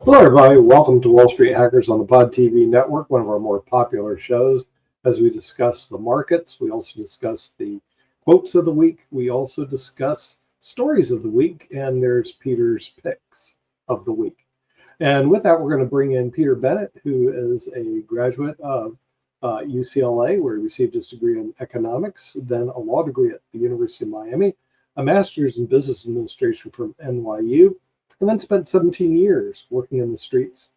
Hello, everybody. Welcome to Wall Street Hackers on the Pod TV network, one of our more popular shows. As we discuss the markets, we also discuss the quotes of the week. We also discuss stories of the week, and there's Peter's picks of the week. And with that, we're going to bring in Peter Bennett, who is a graduate of UCLA, where he received his degree in economics, then a law degree at the University of Miami, a master's in business administration from NYU, and then spent 17 years working in the streets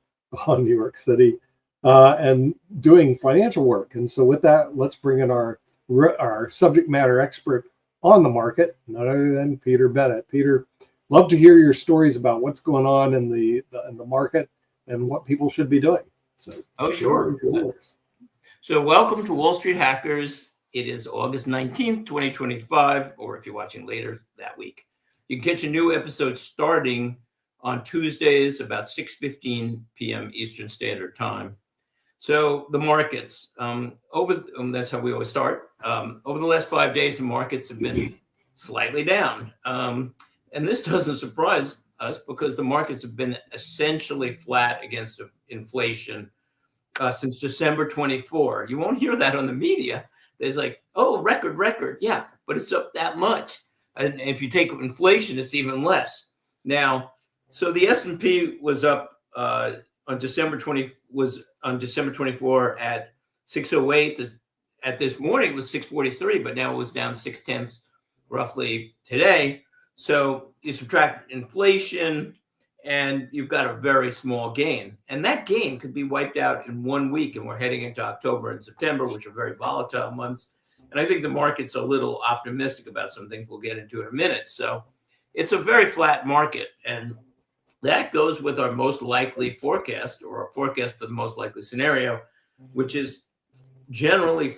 of New York City and doing financial work. And so with that, let's bring in our subject matter expert on the market, none other than Peter Bennett. Peter, love to hear your stories about what's going on in the market and what people should be doing. So, sure. So welcome to Wall Street Hackers. It is August 19th, 2025, or if you're watching later that week. You can catch a new episode starting on Tuesdays about 6:15 p.m. Eastern Standard Time. So the markets, that's how we always start. Over the last 5 days, the markets have been slightly down. And this doesn't surprise us because the markets have been essentially flat against inflation since December 24. You won't hear that on the media. There's like, oh, record. Yeah, but it's up that much. And if you take inflation, it's even less. Now, so the S&P was up on December 24 at 608. At this morning, it was 643, but now it was down 0.6 roughly today. So you subtract inflation, and you've got a very small gain. And that gain could be wiped out in 1 week, and we're heading into October and September, which are very volatile months. And I think the market's a little optimistic about some things we'll get into in a minute. So it's a very flat market, and that goes with our most likely forecast, or our forecast for the most likely scenario, which is generally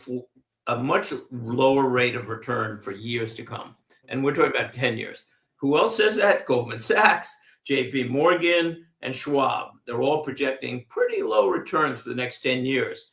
a much lower rate of return for years to come. And we're talking about 10 years. Who else says that? Goldman Sachs, JP Morgan, and Schwab. They're all projecting pretty low returns for the next 10 years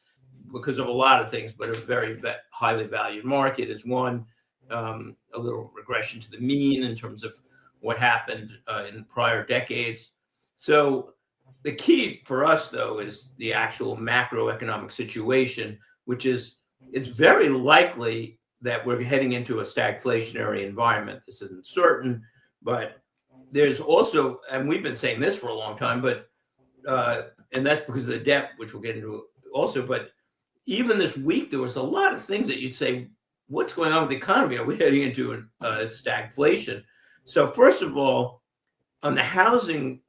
because of a lot of things, but a very highly valued market is one, a little regression to the mean in terms of what happened in prior decades. So the key for us, though, is the actual macroeconomic situation, which is it's very likely that we're heading into a stagflationary environment. This isn't certain, but there's also, and we've been saying this for a long time, but and that's because of the debt, which we'll get into also. But even this week, there was a lot of things that you'd say, what's going on with the economy? Are we heading into a stagflation? So first of all, on the housing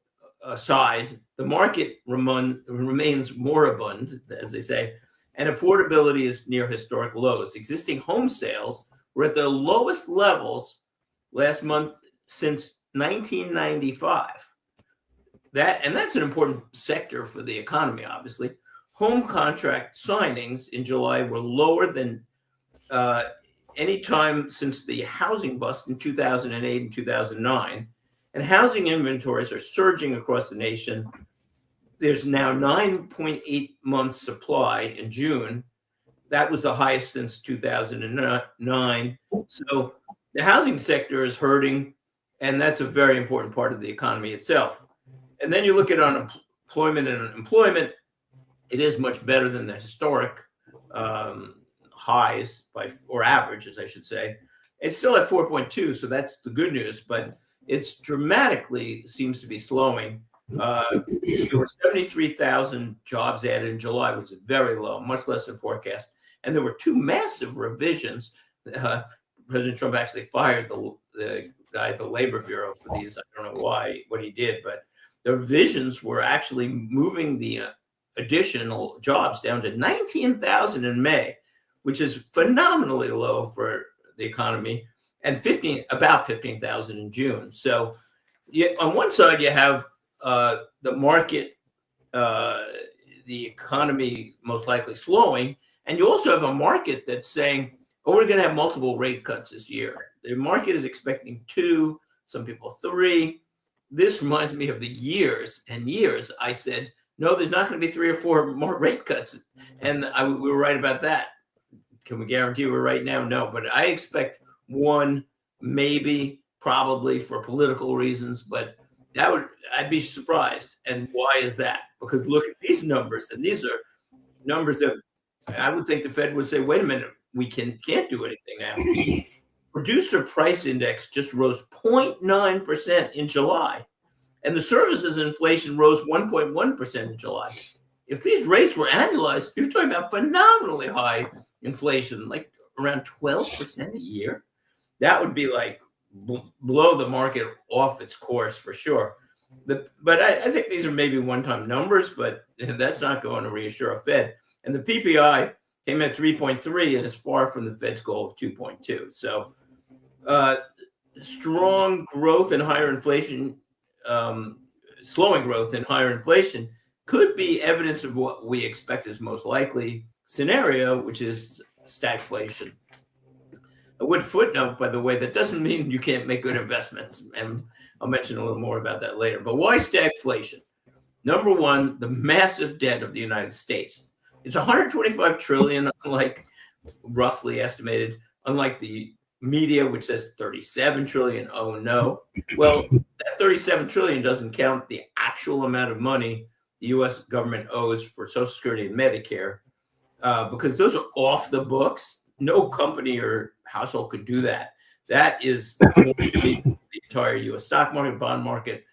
side, the market remains moribund, as they say, and affordability is near historic lows. Existing home sales were at the lowest levels last month since 1995. That's an important sector for the economy, obviously. Home contract signings in July were lower than any time since the housing bust in 2008 and 2009. And housing inventories are surging across the nation. There's now 9.8 months supply in June. That was the highest since 2009. So the housing sector is hurting, and that's a very important part of the economy itself. And then you look at unemployment and employment, it is much better than the historic highs or averages, I should say. It's still at 4.2, so that's the good news, but it's dramatically seems to be slowing. There were 73,000 jobs added in July, which is very low, much less than forecast. And there were two massive revisions. President Trump actually fired the guy at the Labor Bureau for these. I don't know what he did, but the revisions were actually moving the additional jobs down to 19,000 in May, which is phenomenally low for the economy, and about 15,000 in June. So on one side, you have the market the economy most likely slowing. And you also have a market that's saying, oh, we're going to have multiple rate cuts this year. The market is expecting 2, some people 3. This reminds me of the years and years I said, no, there's not going to be 3 or 4 more rate cuts. And we were right about that. Can we guarantee we're right now? No, but I expect 1, maybe, probably for political reasons, but I'd be surprised. And why is that? Because look at these numbers, and these are numbers that I would think the Fed would say, wait a minute, we can't do anything now. Producer price index just rose 0.9% in July, and the services inflation rose 1.1% in July. If these rates were annualized, you're talking about phenomenally high inflation, like around 12% a year. That would be like blow the market off its course for sure. But I think these are maybe one-time numbers, but that's not going to reassure a Fed. And the PPI came in at 3.3, and it's far from the Fed's goal of 2.2. So strong growth and higher inflation, slowing growth and higher inflation could be evidence of what we expect is most likely scenario, which is stagflation. I would footnote, by the way, that doesn't mean you can't make good investments. And I'll mention a little more about that later. But why stagflation? Number one, the massive debt of the United States. It's 125 trillion, unlike roughly estimated, unlike the media, which says 37 trillion. Oh, no. Well, that 37 trillion doesn't count the actual amount of money the U.S. government owes for Social Security and Medicare, because those are off the books. No company or household could do that. That is the entire U.S. stock market, bond market,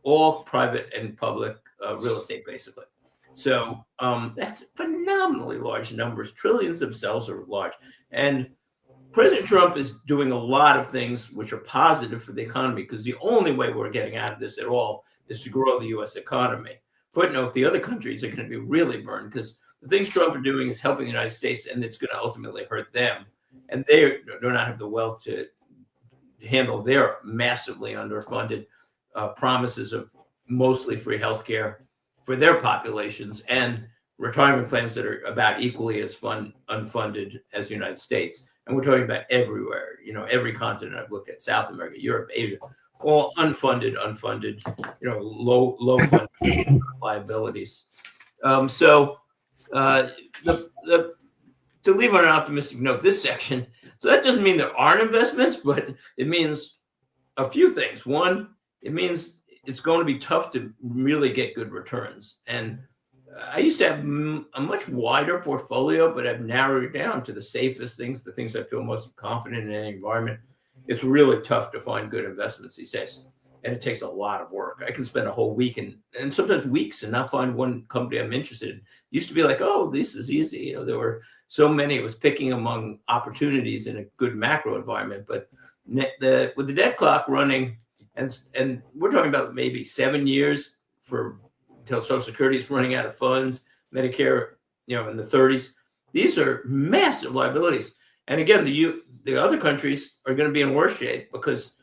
all private and public real estate, basically. So that's phenomenally large numbers. Trillions themselves are large. And President Trump is doing a lot of things which are positive for the economy, because the only way we're getting out of this at all is to grow the U.S. economy. Footnote, the other countries are going to be really burned, because the things Trump are doing is helping the United States, and it's going to ultimately hurt them. And they do not have the wealth to handle their massively underfunded promises of mostly free healthcare for their populations and retirement plans that are about equally as unfunded as the United States. And we're talking about everywhere, every continent I've looked at, South America, Europe, Asia, all unfunded, low funded liabilities. To leave on an optimistic note, this section, so that doesn't mean there aren't investments, but it means a few things. One, it means it's going to be tough to really get good returns. And I used to have a much wider portfolio, but I've narrowed it down to the safest things, the things I feel most confident in any environment. It's really tough to find good investments these days. And it takes a lot of work. I can spend a whole week and sometimes weeks and not find one company I'm interested in. It used to be like, oh, this is easy. There were so many. It was picking among opportunities in a good macro environment. But with the debt clock running, and we're talking about maybe 7 years until Social Security is running out of funds, Medicare, in the 30s. These are massive liabilities. And again, the other countries are going to be in worse shape because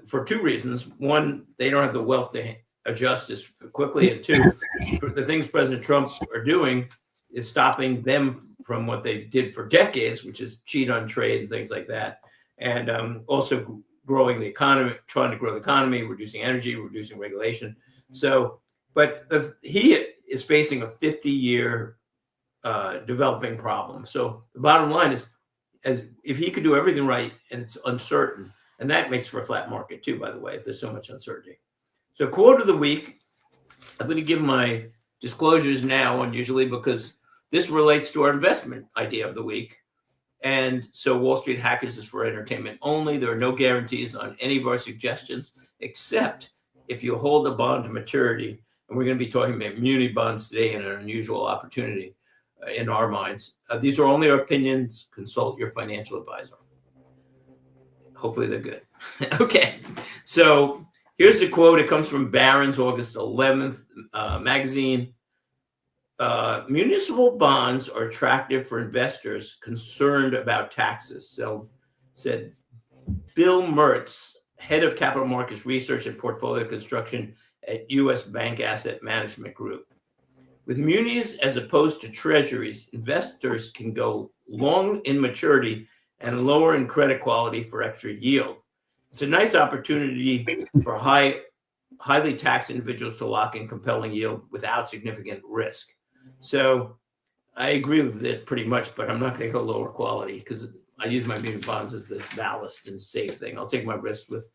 for two reasons. One, they don't have the wealth to adjust as quickly. And two, the things President Trump are doing is stopping them from what they did for decades, which is cheat on trade and things like that. And also growing the economy, trying to grow the economy, reducing energy, reducing regulation. So, but he is facing a 50-year developing problem. So the bottom line is, if he could do everything right, and it's uncertain, and that makes for a flat market too, by the way, if there's so much uncertainty. So quote of the week, I'm going to give my disclosures now unusually because this relates to our investment idea of the week. And so Wall Street Hackers is for entertainment only. There are no guarantees on any of our suggestions, except if you hold a bond to maturity. And we're going to be talking about muni bonds today in an unusual opportunity in our minds. These are only our opinions. Consult your financial advisor. Hopefully they're good. Okay. So here's the quote. It comes from Barron's August 11th magazine. Municipal bonds are attractive for investors concerned about taxes, said Bill Mertz, head of capital markets research and portfolio construction at U.S. Bank Asset Management Group. With munis as opposed to treasuries, investors can go long in maturity and lower in credit quality for extra yield. It's a nice opportunity for highly taxed individuals to lock in compelling yield without significant risk. So I agree with it pretty much, but I'm not going to go lower quality because I use my muni bonds as the ballast and safe thing. I'll take my risk with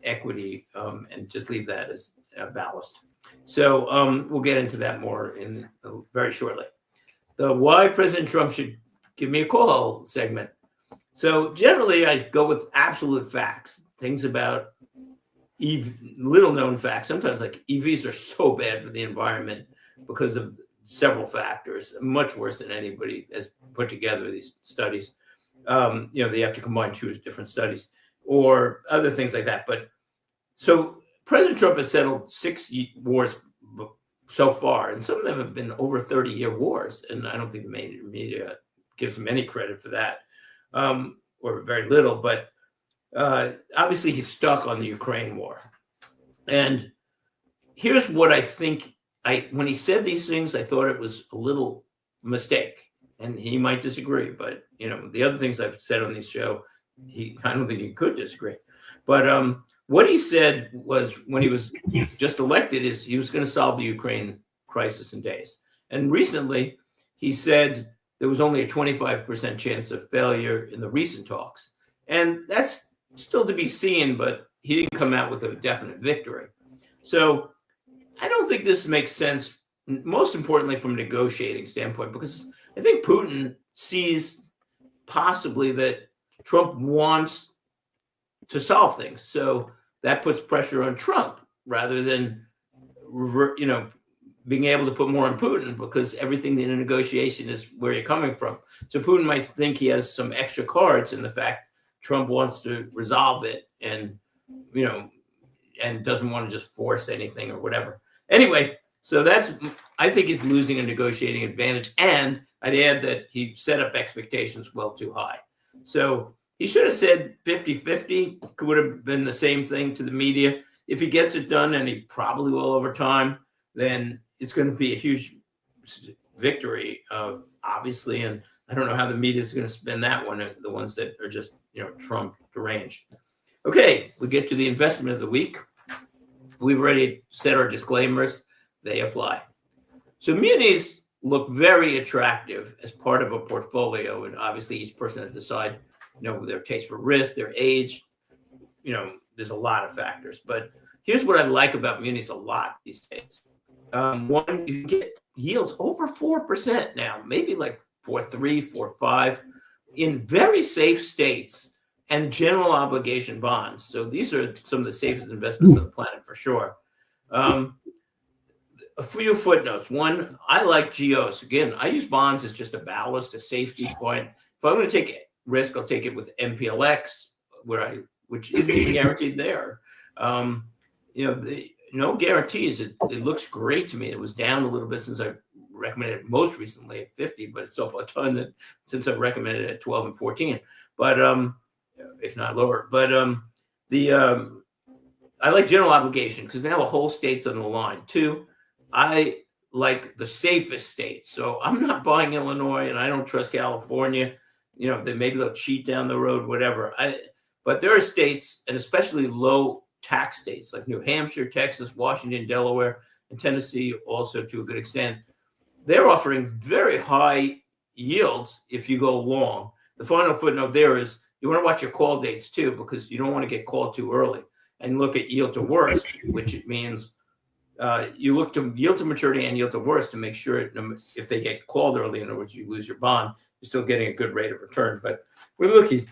equity and just leave that as a ballast. So we'll get into that more in very shortly. The why President Trump should give me a call segment. So generally, I go with absolute facts, things about little known facts. Sometimes like EVs are so bad for the environment because of several factors, much worse than anybody has put together these studies. They have to combine two different studies or other things like that. But so President Trump has settled 6 wars so far, and some of them have been over 30-year wars. And I don't think the main media gives him any credit for that, or very little. But obviously, he's stuck on the Ukraine war. And here's what I think. When he said these things, I thought it was a little mistake, and he might disagree. But the other things I've said on this show, I don't think he could disagree. But what he said was when he was just elected is he was going to solve the Ukraine crisis in days. And recently, he said there was only a 25% chance of failure in the recent talks, and that's still to be seen. But he didn't come out with a definite victory. So I don't think this makes sense, most importantly from a negotiating standpoint, because I think Putin sees possibly that Trump wants to solve things. So that puts pressure on Trump rather than, being able to put more on Putin, because everything in a negotiation is where you're coming from. So Putin might think he has some extra cards in the fact Trump wants to resolve it and doesn't want to just force anything or whatever. Anyway, so I think he's losing a negotiating advantage. And I'd add that he set up expectations well too high. So he should have said 50-50, would have been the same thing to the media. If he gets it done, and he probably will over time, then it's going to be a huge victory, obviously. And I don't know how the media is going to spin that one, the ones that are just, Trump deranged. Okay, we get to the investment of the week. We've already said our disclaimers. They apply. So munis look very attractive as part of a portfolio. And obviously each person has to decide, their taste for risk, their age, there's a lot of factors. But here's what I like about munis a lot these days. One, you can get yields over 4% now, maybe like 4.3, 4.5 in very safe states and general obligation bonds. So these are some of the safest investments on the planet for sure. A few footnotes. One, I like GOs. Again, I use bonds as just a ballast, a safety point. If I'm going to take risk, I'll take it with MPLX, which isn't even guaranteed there. No guarantees. It looks great to me. It was down a little bit since I recommended it most recently at 50, but it's up a ton since I recommended it at 12 and 14. But if not lower. But I like general obligation because now a whole state's on the line. Two, I like the safest states. So I'm not buying Illinois, and I don't trust California. Maybe they'll cheat down the road, whatever. But there are states, and especially low tax states like New Hampshire, Texas, Washington, Delaware, and Tennessee also to a good extent. They're offering very high yields if you go long. The final footnote there is you want to watch your call dates too, because you don't want to get called too early, and look at yield to worst, which means you look to yield to maturity and yield to worst to make sure if they get called early, in other words, you lose your bond, you're still getting a good rate of return. But we're looking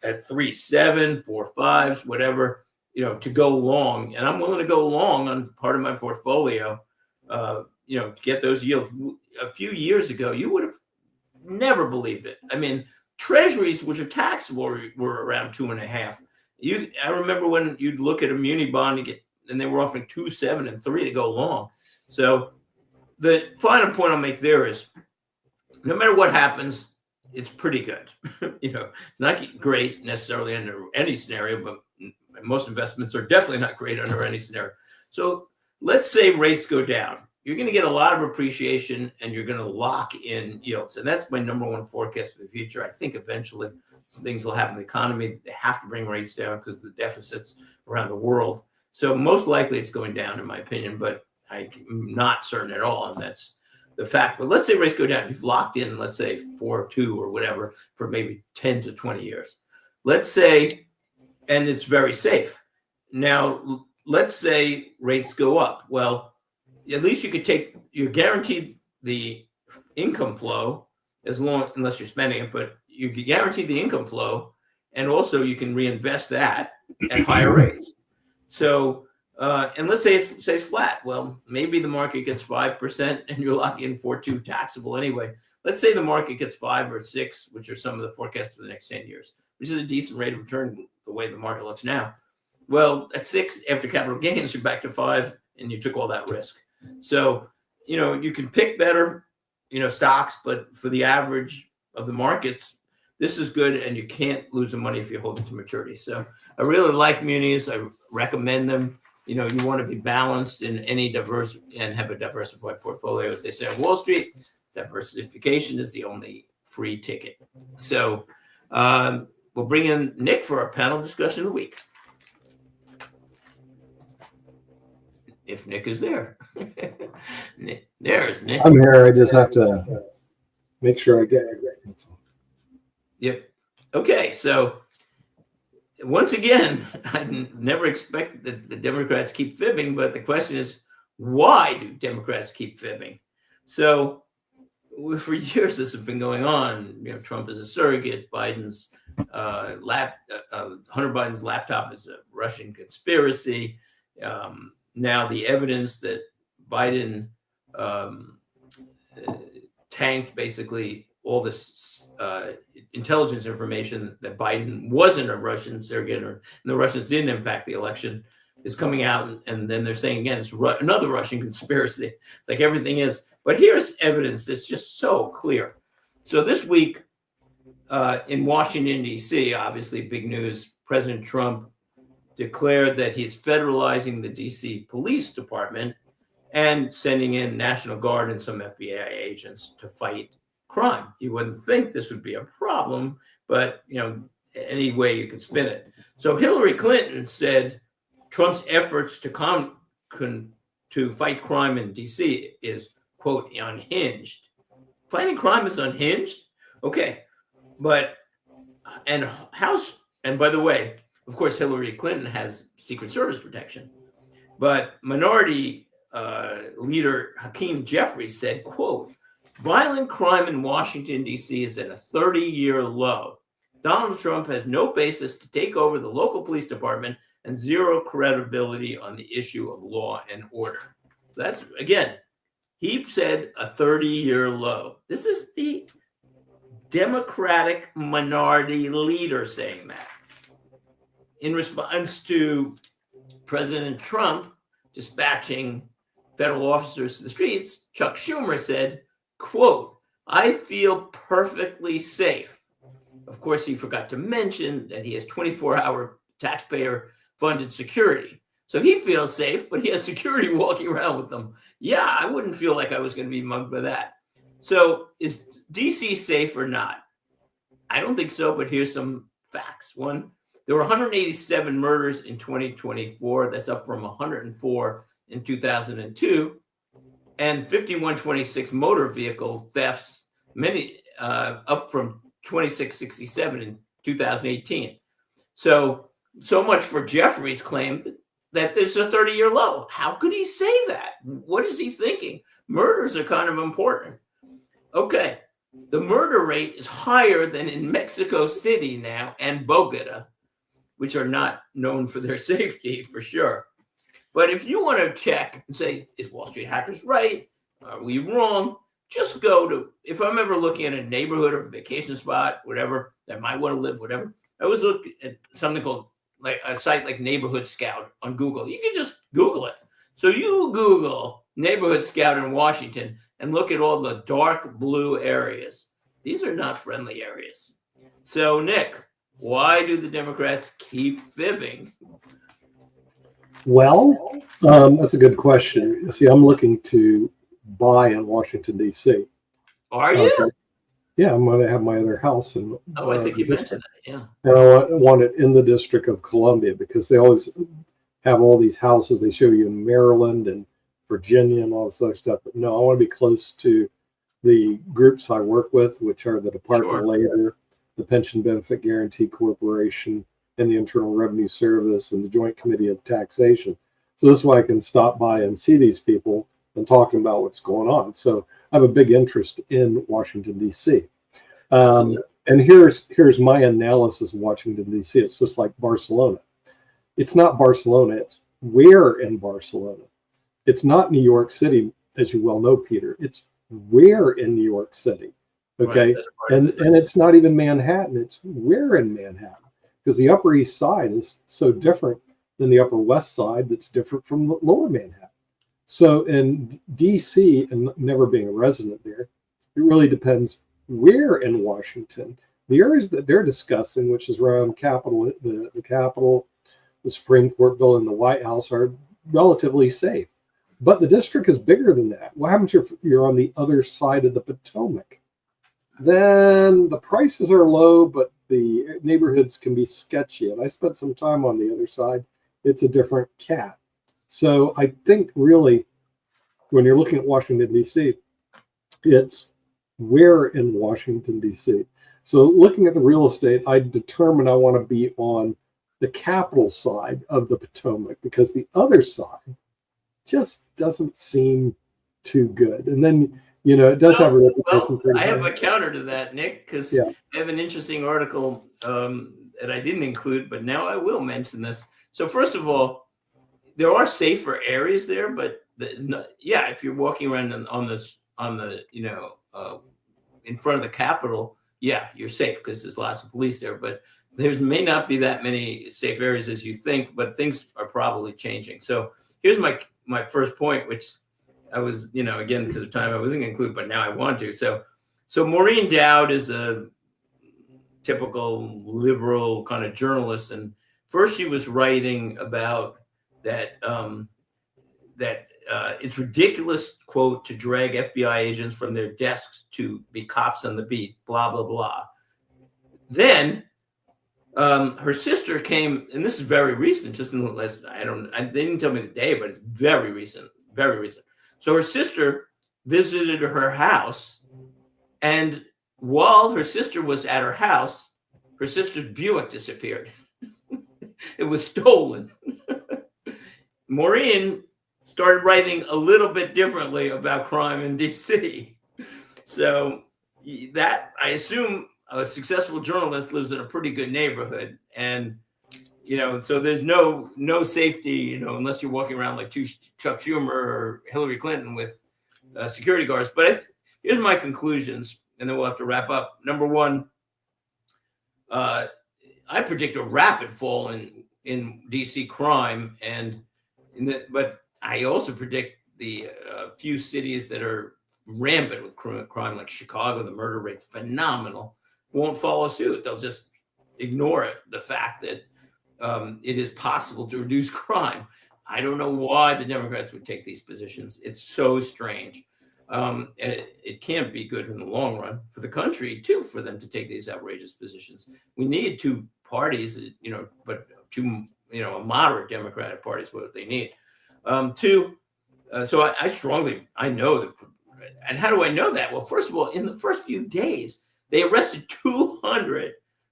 at 3.7, 4.5s, whatever, to go long. And I'm willing to go long on part of my portfolio, to get those yields. A few years ago, you would have never believed it. I mean, treasuries, which are taxable, were around 2.5. I remember when you'd look at a muni bond and they were offering 2.7 and 3 to go long. So the final point I'll make there is, no matter what happens, it's pretty good. It's not great necessarily under any scenario, but most investments are definitely not great under any scenario. So let's say rates go down. you're going to get a lot of appreciation and you're going to lock in yields. And that's my number one forecast for the future. I think eventually things will happen in the economy. They have to bring rates down because of the deficits around the world. So most likely it's going down, in my opinion, but I'm not certain at all. And that's the fact. But let's say rates go down. You've locked in, let's say 4.2 or whatever for maybe 10 to 20 years. Let's say, and it's very safe. Now, let's say rates go up. Well, at least you're guaranteed the income flow unless you're spending it, but you guarantee the income flow, and also you can reinvest that at higher rates. So, and let's say it stays flat. Well, maybe the market gets 5% and you're locking in 4.2 taxable anyway. Let's say the market gets 5 or 6, which are some of the forecasts for the next 10 years, which is a decent rate of return the way the market looks now. Well, at 6 after capital gains, you're back to 5 and you took all that risk. So, you can pick better, stocks, but for the average of the markets, this is good, and you can't lose the money if you hold it to maturity. So I really like munis. I recommend them. You want to be balanced in any diverse and have a diversified portfolio. As they say on Wall Street, diversification is the only free ticket. So we'll bring in Nick for our panel discussion of the week. If Nick is there. There's Nick. I'm here. I just have to make sure I get it right. Yep. Okay. So once again, I never expect that the Democrats keep fibbing, but the question is, why do Democrats keep fibbing? So for years, this has been going on. Trump is a surrogate. Biden's Hunter Biden's laptop is a Russian conspiracy. Now the evidence that Biden tanked basically all this intelligence information that Biden wasn't a Russian surrogate and the Russians didn't impact the election is coming out. And then they're saying, again, it's another Russian conspiracy. It's like everything is. But here's evidence that's just so clear. So this week in Washington, D.C., obviously big news, President Trump declared that he's federalizing the D.C. Police Department and sending in National Guard and some FBI agents to fight crime. You wouldn't think this would be a problem, but any way you could spin it. So Hillary Clinton said Trump's efforts to fight crime in D.C. is, quote, unhinged. Fighting crime is unhinged? Okay, and by the way, of course, Hillary Clinton has Secret Service protection, but Minority Leader Hakeem Jeffries said, quote, violent crime in Washington, D.C. is at a 30-year low. Donald Trump has no basis to take over the local police department and zero credibility on the issue of law and order. So that's, again, he said a 30-year low. This is the Democratic minority leader saying that. In response to President Trump dispatching federal officers to the streets, Chuck Schumer said, quote, I feel perfectly safe. Of course, he forgot to mention that he has 24-hour taxpayer-funded security. So he feels safe, but he has security walking around with him. Yeah, I wouldn't feel like I was going to be mugged by that. So is D.C. safe or not? I don't think so, but here's some facts. One, there were 187 murders in 2024. That's up from 104 in 2002. And 5126 motor vehicle thefts, many up from 2667 in 2018. So much for Jeffries' claim that there's a 30-year low. How could he say that? What is he thinking? Murders are kind of important. Okay, the murder rate is higher than in Mexico City now and Bogota, which are not known for their safety for sure. But if you want to check and say, is Wall Street Hackers right? Are we wrong? Just go to, if I'm ever looking at a neighborhood or a vacation spot, whatever, that I might want to live, whatever, I always look at something called like a site like Neighborhood Scout on Google. You can just Google it. So you Google Neighborhood Scout in Washington and look at all the dark blue areas. These are not friendly areas. So Nick, why do the Democrats keep fibbing? Well, that's a good question. See, I'm looking to buy in Washington, D.C. Are you? Yeah, I'm going to have my other house in. I think you mentioned that. Yeah. And I want it in the District of Columbia because they always have all these houses they show you in Maryland and Virginia and all this other stuff. But no, I want to be close to the groups I work with, which are the Department of Labor, the Pension Benefit Guaranty Corporation, and the Internal Revenue Service, and the Joint Committee of Taxation. So this way I can stop by and see these people and talking about what's going on. So I have a big interest in Washington, D.C. And here's my analysis of Washington, D.C. It's just like Barcelona. It's not Barcelona. It's where in Barcelona. It's not New York City, as you well know, Peter. It's where in New York City. Okay. Right, and it's not even Manhattan. It's where in Manhattan. Because the Upper East Side is so different than the Upper West Side that's different from Lower Manhattan. So in D.C., and never being a resident there, it really depends where in Washington. The areas that they're discussing, which is around Capitol, the Capitol, the Supreme Court building, the White House, are relatively safe. But the district is bigger than that. What happens if you're on the other side of the Potomac? Then the prices are low, but the neighborhoods can be sketchy. And I spent some time on the other side. It's a different cat. So I think really, when you're looking at Washington, D.C., it's where in Washington, D.C. So looking at the real estate, I determined I want to be on the capital side of the Potomac because the other side just doesn't seem too good. And then, it does have a reputation. Well, I have a counter to that, Nick, because I have an interesting article that I didn't include, but now I will mention this. So first of all, there are safer areas there, but if you're walking around in front of the Capitol, you're safe because there's lots of police there. But there may not be that many safe areas as you think, but things are probably changing. So here's my first point, which I was, again, because of time, I wasn't going to include, but now I want to. So Maureen Dowd is a typical liberal kind of journalist. And first she was writing about that, it's ridiculous, quote, to drag FBI agents from their desks to be cops on the beat, blah, blah, blah. Then her sister came, and this is very recent, just in the last, they didn't tell me the day, but it's very recent, very recent. So her sister visited her house, and while her sister was at her house, her sister's Buick disappeared. It was stolen. Maureen started writing a little bit differently about crime in D.C. So that, I assume, a successful journalist lives in a pretty good neighborhood, and so there's no safety, unless you're walking around like Chuck Schumer or Hillary Clinton with security guards. But here's my conclusions, and then we'll have to wrap up. Number one, I predict a rapid fall in DC crime, but I also predict the few cities that are rampant with crime, like Chicago. The murder rate's phenomenal. Won't follow suit. They'll just ignore the fact that it is possible to reduce crime. I don't know why the Democrats would take these positions. It's so strange. And it can't be good in the long run for the country, too, for them to take these outrageous positions. We need two parties, but a moderate Democratic party is what they need. Two, so I know that. And how do I know that? Well, first of all, in the first few days, they arrested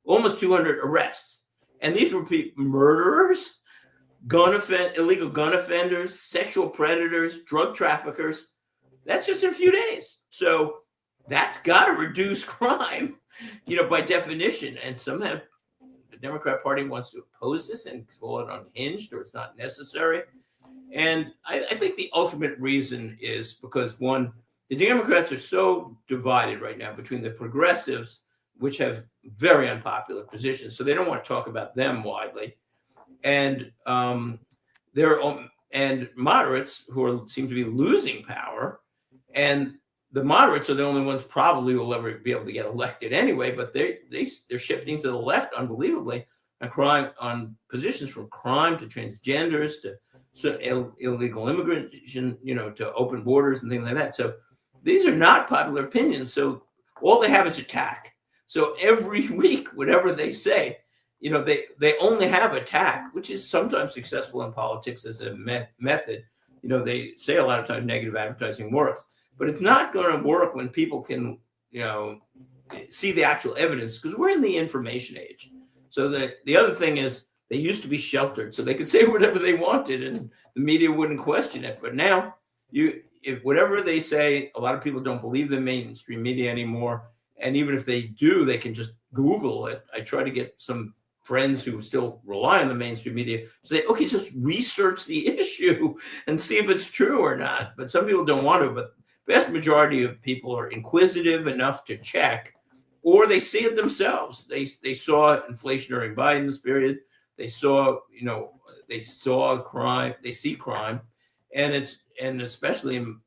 almost 200 arrests. And these were murderers, illegal gun offenders, sexual predators, drug traffickers. That's just in a few days. So that's got to reduce crime, by definition. And somehow the Democrat Party wants to oppose this and call it unhinged, or it's not necessary. And I think the ultimate reason is because, one, the Democrats are so divided right now between the progressives, which have very unpopular positions, so they don't want to talk about them widely, and and moderates who seem to be losing power, and the moderates are the only ones probably will ever be able to get elected anyway. But they're shifting to the left unbelievably on positions from crime to transgenders to so illegal immigration, to open borders and things like that. So these are not popular opinions. So all they have is attack. So every week, whatever they say, they only have attack, which is sometimes successful in politics as a method. They say a lot of times negative advertising works, but it's not going to work when people can, see the actual evidence, because we're in the information age. So the other thing is, they used to be sheltered, so they could say whatever they wanted and the media wouldn't question it. But now, if whatever they say, a lot of people don't believe the mainstream media anymore. And even if they do, they can just Google it. I try to get some friends who still rely on the mainstream media to say, okay, just research the issue and see if it's true or not. But some people don't want to. But the vast majority of people are inquisitive enough to check, or they see it themselves. They saw inflation during Biden's period. They saw, they saw crime. They see crime, and especially in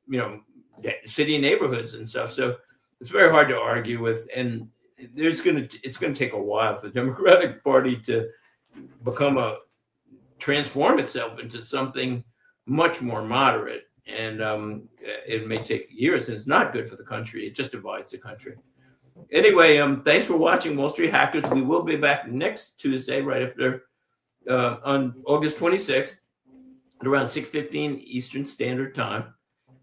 city neighborhoods and stuff. So it's very hard to argue with, and it's going to take a while for the Democratic Party to transform itself into something much more moderate. And it may take years, and it's not good for the country. It just divides the country. Anyway, thanks for watching Wall Street Hackers. We will be back next Tuesday, right after on August 26th at around 6:15 Eastern Standard Time.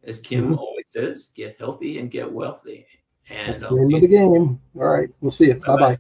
As Kim always says, get healthy and get wealthy. And that's the name of the game. All right, we'll see you. Bye-bye.